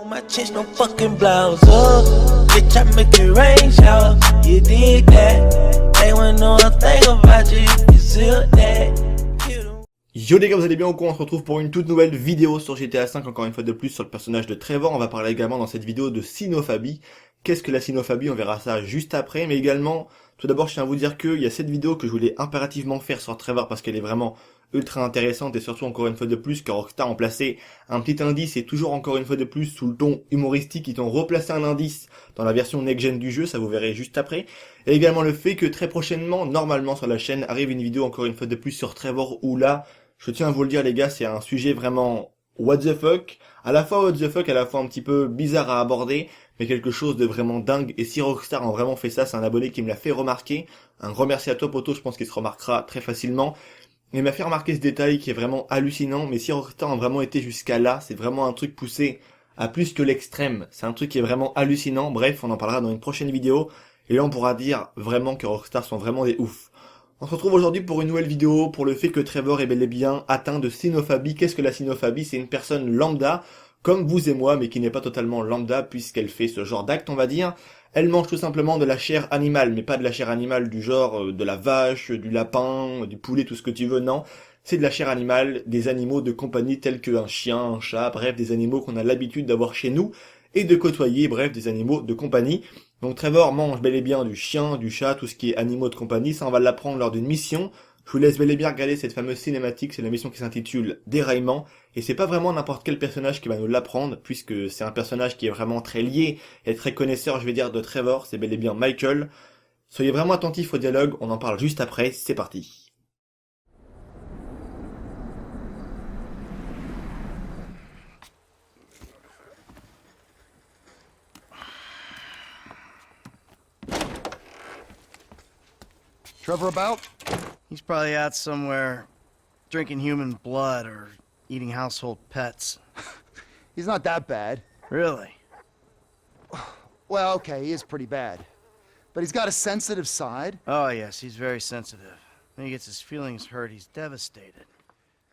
On my chest, no fucking blouse up. Bitch, I make it rain shower. You did that. They wanna know a thing about you. You still that. Yo les gars, vous allez bien ou quoi? On se retrouve pour une toute nouvelle vidéo sur GTA V, encore une fois de plus sur le personnage de Trevor. On va parler également dans cette vidéo de cynophobie. Qu'est-ce que la cynophobie? On verra ça juste après, mais également, tout d'abord je tiens à vous dire qu'il y a cette vidéo que je voulais impérativement faire sur Trevor parce qu'elle est vraiment ultra intéressante et surtout encore une fois de plus que Rockstar ont placé un petit indice et toujours encore une fois de plus sous le ton humoristique, ils ont replacé un indice dans la version next-gen du jeu, ça vous verrez juste après. Et également le fait que très prochainement, normalement sur la chaîne, arrive une vidéo encore une fois de plus sur Trevor où là, je tiens à vous le dire les gars, c'est un sujet vraiment what the fuck, à la fois what the fuck, à la fois un petit peu bizarre à aborder, mais quelque chose de vraiment dingue. Et si Rockstar ont vraiment fait ça, c'est un abonné qui me l'a fait remarquer. Un grand merci à toi poto, je pense qu'il se remarquera très facilement. Il m'a fait remarquer ce détail qui est vraiment hallucinant, mais si Rockstar ont vraiment été jusqu'à là, c'est vraiment un truc poussé à plus que l'extrême. C'est un truc qui est vraiment hallucinant, bref, on en parlera dans une prochaine vidéo, et là on pourra dire vraiment que Rockstar sont vraiment des oufs. On se retrouve aujourd'hui pour une nouvelle vidéo pour le fait que Trevor est bel et bien atteint de cynophobie. Qu'est-ce que la cynophobie? C'est une personne lambda, comme vous et moi, mais qui n'est pas totalement lambda puisqu'elle fait ce genre d'acte, on va dire. Elle mange tout simplement de la chair animale, mais pas de la chair animale du genre de la vache, du lapin, du poulet, tout ce que tu veux, non. C'est de la chair animale des animaux de compagnie tels qu'un chien, un chat, bref, des animaux qu'on a l'habitude d'avoir chez nous et de côtoyer, bref, des animaux de compagnie. Donc Trevor mange bel et bien du chien, du chat, tout ce qui est animaux de compagnie, ça on va l'apprendre lors d'une mission. Je vous laisse bel et bien regarder cette fameuse cinématique, c'est la mission qui s'intitule Déraillement, et c'est pas vraiment n'importe quel personnage qui va nous l'apprendre, puisque c'est un personnage qui est vraiment très lié et très connaisseur, je vais dire, de Trevor, c'est bel et bien Michael. Soyez vraiment attentifs au dialogue, on en parle juste après, c'est parti. Trevor about? He's probably out somewhere drinking human blood or eating household pets. He's not that bad. Really? Well, okay, he is pretty bad. But he's got a sensitive side. Oh, yes, he's very sensitive. When he gets his feelings hurt, he's devastated.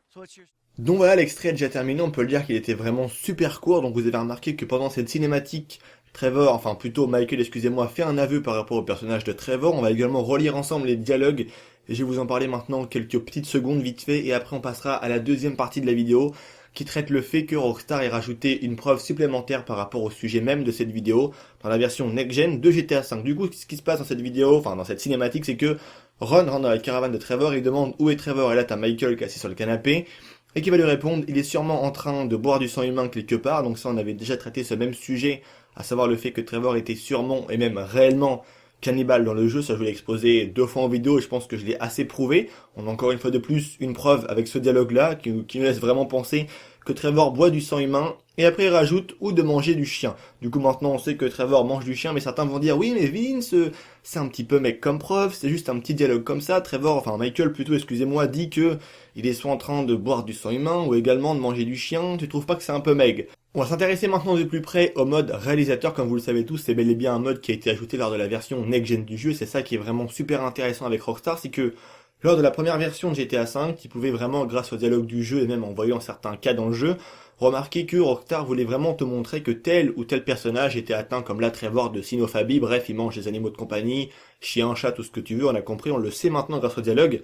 So what's your... Donc voilà, l'extrait est déjà terminé, on peut le dire qu'il était vraiment super court, donc vous avez remarqué que pendant cette cinématique, Trevor, enfin plutôt Michael, excusez-moi, fait un aveu par rapport au personnage de Trevor. On va également relire ensemble les dialogues, et je vais vous en parler maintenant quelques petites secondes vite fait, et après on passera à la deuxième partie de la vidéo, qui traite le fait que Rockstar ait rajouté une preuve supplémentaire par rapport au sujet même de cette vidéo, dans la version next-gen de GTA V. Du coup, ce qui se passe dans cette vidéo, enfin dans cette cinématique, c'est que Ron rentre dans la caravane de Trevor, et il demande où est Trevor, et là t'as Michael qui est assis sur le canapé, et qui va lui répondre, il est sûrement en train de boire du sang humain quelque part, donc ça on avait déjà traité ce même sujet, à savoir le fait que Trevor était sûrement, et même réellement, cannibale dans le jeu, ça je vais l'exposer 2 fois en vidéo, et je pense que je l'ai assez prouvé. On a encore une fois de plus une preuve avec ce dialogue-là, qui nous laisse vraiment penser que Trevor boit du sang humain, et après il rajoute, ou de manger du chien. Du coup maintenant on sait que Trevor mange du chien, mais certains vont dire, oui mais Vince, c'est un petit peu mec comme preuve, c'est juste un petit dialogue comme ça. Trevor, enfin Michael plutôt, excusez-moi, dit que il est soit en train de boire du sang humain, ou également de manger du chien, tu trouves pas que c'est un peu meg? On va s'intéresser maintenant de plus près au mode réalisateur, comme vous le savez tous, c'est bel et bien un mode qui a été ajouté lors de la version next-gen du jeu, c'est ça qui est vraiment super intéressant avec Rockstar, c'est que lors de la première version de GTA V, qui pouvait vraiment, grâce au dialogue du jeu et même en voyant certains cas dans le jeu, remarquer que Rockstar voulait vraiment te montrer que tel ou tel personnage était atteint comme là Trevor de cynophobie, bref, il mange des animaux de compagnie, chien, chat, tout ce que tu veux, on a compris, on le sait maintenant grâce au dialogue.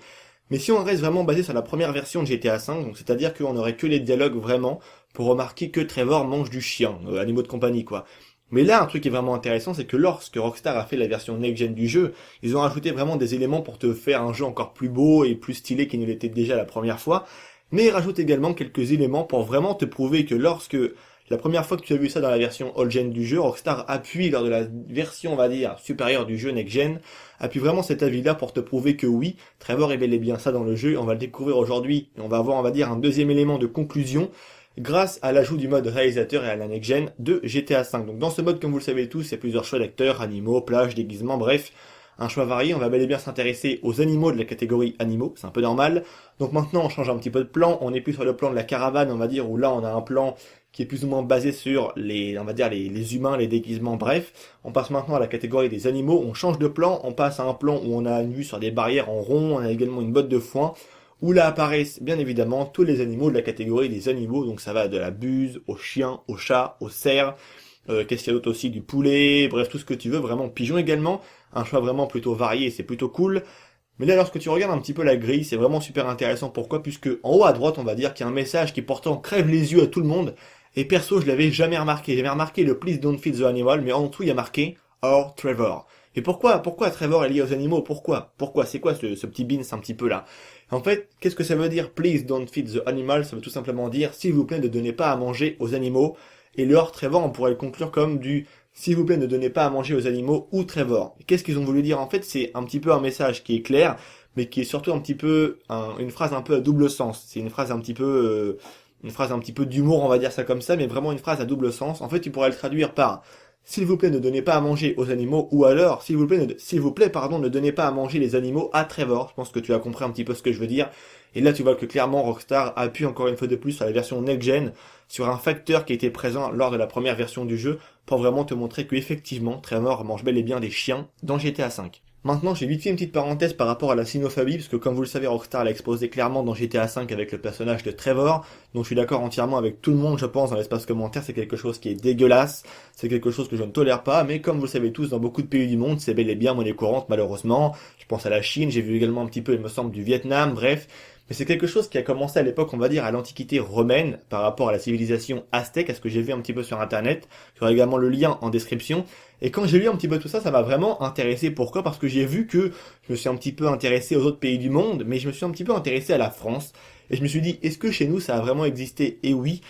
Mais si on reste vraiment basé sur la première version de GTA V, donc c'est-à-dire qu'on aurait que les dialogues vraiment pour remarquer que Trevor mange du chien, animaux de compagnie quoi. Mais là, un truc qui est vraiment intéressant, c'est que lorsque Rockstar a fait la version next-gen du jeu, ils ont rajouté vraiment des éléments pour te faire un jeu encore plus beau et plus stylé qu'il ne l'était déjà la première fois, mais ils rajoutent également quelques éléments pour vraiment te prouver que lorsque la première fois que tu as vu ça dans la version old-gen du jeu, Rockstar appuie lors de la version, on va dire, supérieure du jeu next-gen, appuie vraiment cet avis-là pour te prouver que oui, Trevor est bel et bien ça dans le jeu, on va le découvrir aujourd'hui, et on va avoir, on va dire, un deuxième élément de conclusion, grâce à l'ajout du mode réalisateur et à la next-gen de GTA V. Donc dans ce mode, comme vous le savez tous, il y a plusieurs choix d'acteurs, animaux, plages, déguisements, bref, un choix varié. On va bel et bien s'intéresser aux animaux de la catégorie animaux, c'est un peu normal. Donc maintenant on change un petit peu de plan, on est plus sur le plan de la caravane, on va dire, où là on a un plan qui est plus ou moins basé sur les, on va dire, les humains, les déguisements, bref. On passe maintenant à la catégorie des animaux, on change de plan, on passe à un plan où on a une vue sur des barrières en rond, on a également une botte de foin, où là apparaissent bien évidemment tous les animaux de la catégorie des animaux, donc ça va de la buse, aux chiens, aux chats, aux cerfs, qu'est-ce qu'il y a d'autre aussi, du poulet, bref tout ce que tu veux, vraiment pigeons également, un choix vraiment plutôt varié, c'est plutôt cool. Mais là, lorsque tu regardes un petit peu la grille, c'est vraiment super intéressant. Pourquoi? Puisque en haut à droite, on va dire qu'il y a un message qui pourtant crève les yeux à tout le monde. Et perso, je l'avais jamais remarqué. J'avais remarqué le Please don't feed the animal, mais en dessous, il y a marqué Or Trevor. Et pourquoi Trevor est lié aux animaux? Pourquoi c'est quoi ce petit beans un petit peu là? En fait, qu'est-ce que ça veut dire Please don't feed the animal? Ça veut tout simplement dire s'il vous plaît, ne donnez pas à manger aux animaux. Et le Or Trevor, on pourrait le conclure comme du s'il vous plaît, ne donnez pas à manger aux animaux ou Trevor. Qu'est-ce qu'ils ont voulu dire? En fait, c'est un petit peu un message qui est clair, mais qui est surtout un petit peu une phrase un peu à double sens. C'est une phrase un petit peu d'humour, on va dire ça comme ça, mais vraiment une phrase à double sens. En fait, tu pourrais le traduire par s'il vous plaît, ne donnez pas à manger aux animaux, ou alors s'il vous plaît, ne donnez pas à manger les animaux à Trevor. Je pense que tu as compris un petit peu ce que je veux dire. Et là, tu vois que clairement Rockstar appuie encore une fois de plus sur la version next-gen, sur un facteur qui était présent lors de la première version du jeu, pour vraiment te montrer que effectivement Trevor mange bel et bien des chiens dans GTA V. Maintenant, j'ai vite fait une petite parenthèse par rapport à la cynophobie, parce que comme vous le savez, Rockstar l'a exposé clairement dans GTA V avec le personnage de Trevor, donc je suis d'accord entièrement avec tout le monde, je pense, dans l'espace commentaire, c'est quelque chose qui est dégueulasse, c'est quelque chose que je ne tolère pas, mais comme vous le savez tous, dans beaucoup de pays du monde, c'est bel et bien monnaie courante, malheureusement. Je pense à la Chine, j'ai vu également un petit peu, il me semble, du Vietnam, bref. Mais c'est quelque chose qui a commencé à l'époque, on va dire, à l'Antiquité romaine, par rapport à la civilisation aztèque, à ce que j'ai vu un petit peu sur Internet. J'aurai également le lien en description. Et quand j'ai lu un petit peu tout ça, ça m'a vraiment intéressé. Pourquoi? Parce que j'ai vu que je me suis un petit peu intéressé aux autres pays du monde, mais je me suis un petit peu intéressé à la France. Et je me suis dit, est-ce que chez nous, ça a vraiment existé? Et oui,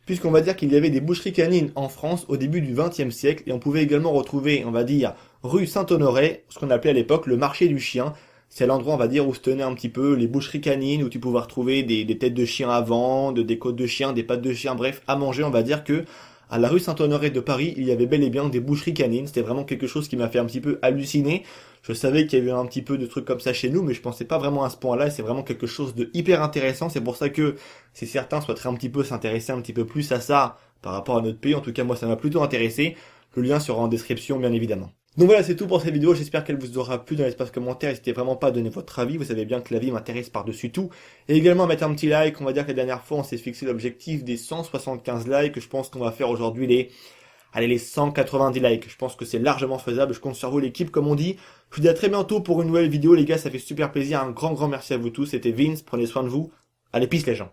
puisqu'on va dire qu'il y avait des boucheries canines en France au début du XXe siècle, et on pouvait également retrouver, on va dire, rue Saint-Honoré, ce qu'on appelait à l'époque le marché du chien. C'est l'endroit, on va dire, où se tenaient un petit peu les boucheries canines, où tu pouvais retrouver des têtes de chiens à vendre, des côtes de chiens, des pattes de chiens, bref, à manger. On va dire que à la rue Saint-Honoré de Paris, il y avait bel et bien des boucheries canines. C'était vraiment quelque chose qui m'a fait un petit peu halluciner. Je savais qu'il y avait un petit peu de trucs comme ça chez nous, mais je pensais pas vraiment à ce point-là, et c'est vraiment quelque chose de hyper intéressant. C'est pour ça que si certains souhaiteraient un petit peu s'intéresser un petit peu plus à ça par rapport à notre pays, en tout cas moi ça m'a plutôt intéressé. Le lien sera en description, bien évidemment. Donc voilà, c'est tout pour cette vidéo, j'espère qu'elle vous aura plu. Dans l'espace commentaire, n'hésitez vraiment pas à donner votre avis, vous savez bien que la vie m'intéresse par-dessus tout. Et également mettre un petit like, on va dire que la dernière fois on s'est fixé l'objectif des 175 likes, je pense qu'on va faire aujourd'hui les 190 likes. Je pense que c'est largement faisable, je compte sur vous l'équipe comme on dit. Je vous dis à très bientôt pour une nouvelle vidéo les gars, ça fait super plaisir, un grand merci à vous tous, c'était Vince, prenez soin de vous. Allez, peace les gens.